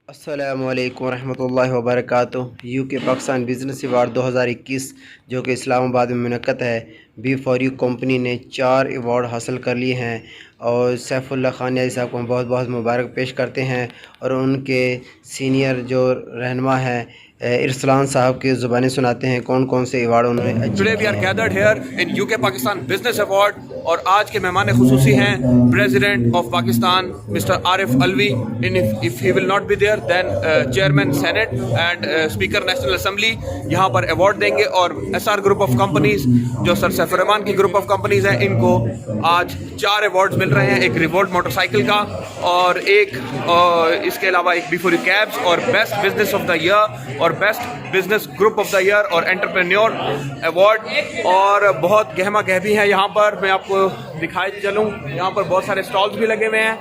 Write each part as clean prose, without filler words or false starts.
अस्सलामुअलैकुम रहमतुल्लाहि व बरकातुहू। यूके पाकिस्तान बिज़नेस अवार्ड 2021 जो कि इस्लामाबाद में मुनक़्क़द है, B4U कंपनी ने 4 अवार्ड हासिल कर लिए हैं और सैफुल्लाह खान साहब को हम बहुत बहुत मुबारक पेश करते हैं और उनके सीनियर जो रहनुमा हैं इरसलान साहब की ज़ुबानी सुनाते हैं कौन कौन से अवार्ड उन्होंने। Today we are gathered here in UK Pakistan business award और आज के मेहमान खुसूसी हैं president of Pakistan mister Arif Alvi. If he will not be there then chairman senate and speaker national assembly यहाँ पर अवार्ड देंगे। और SR ग्रुप ऑफ कंपनीज जो सर सैफुर्रहमान की ग्रुप ऑफ कंपनीज हैं इनको आज 4 अवार्ड्स मिल रहे हैं, एक रिवोल्ट मोटरसाइकिल का और एक इसके अलावा एक B4U कैब्स और best business of the year और best business group of the year और एंटरप्रेन्योर अवार्ड। और बहुत गहमा गहबी हैं यहाँ पर, मैं आपको दिखाए चलूँ। यहाँ पर बहुत सारे स्टॉल्स भी लगे हुए हैं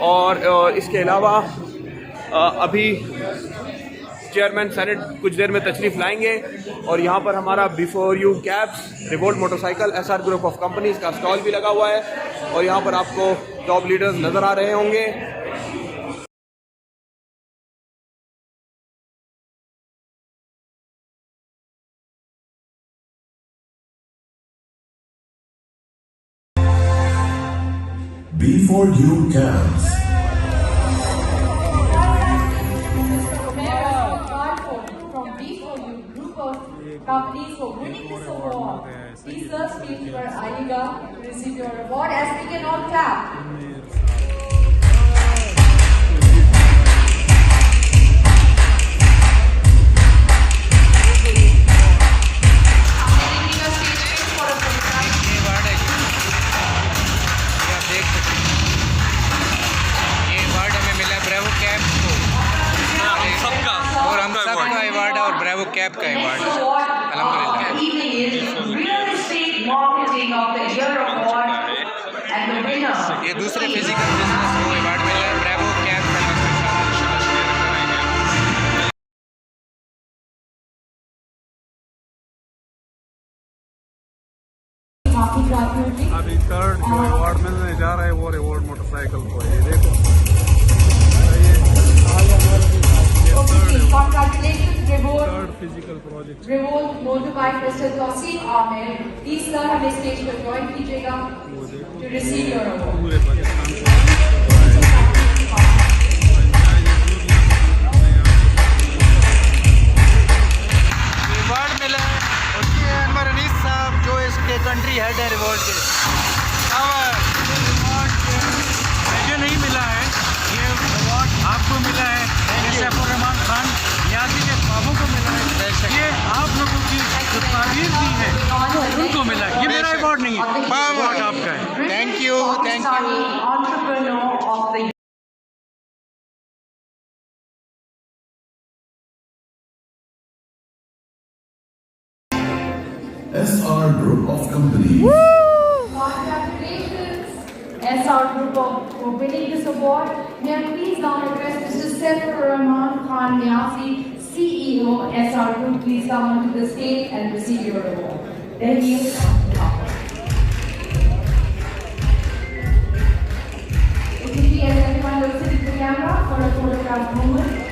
और इसके अलावा अभी चेयरमैन सेनेट कुछ देर में तशरीफ़ लाएंगे और यहाँ पर हमारा B4U cabs revolt motorcycle SR group of companies का स्टॉल भी लगा हुआ है और यहाँ पर आपको टॉप लीडर्स नज़र आ रहे होंगे। B4U Cabs. From B4U group of companies for winning this award. Please sir, speak for Aliga to receive your award as we can all clap. Bravo cab का अवार्ड अल्हम्दुलिल्लाह। ये दूसरे फिजिकल बिजनेस को award मिला है bravo cab का। अभी third जो अवार्ड मिलने जा रहा है वो रिवोल्ट मोटरसाइकिल को, ये देखो। Congratulations, Revolt. Third physical project Revolt motorbike Mr. Tawseef Ahmed. Please sir हमें स्टेज पर ज्वाइन कीजिएगा to receive your award. पूरे पाकिस्तान को अवार्ड मिला है उसके अनवर अनीस साहब जो इसके कंट्री हेड है रिवोल्ट के। और मुझे नहीं मिला है, ये अवार्ड आपको मिला है, सैफुर्रहमान खान जाती के ख्वाबों को मिला है, ये आप लोगों की जो तारीफ दी है उनको मिला है। ये मेरा अवार्ड नहीं है, अवार्ड आपका है। Thank you, thank you. Entrepreneur of the SR Group of Companies. Congratulations, SR Group for winning this award. May I please now address Mr. Saifuur-Rahman Khan Niazi, CEO, SR Group. Please come onto the stage and receive your award. Thank you. If you see everyone will sit in the camera for a photograph moment.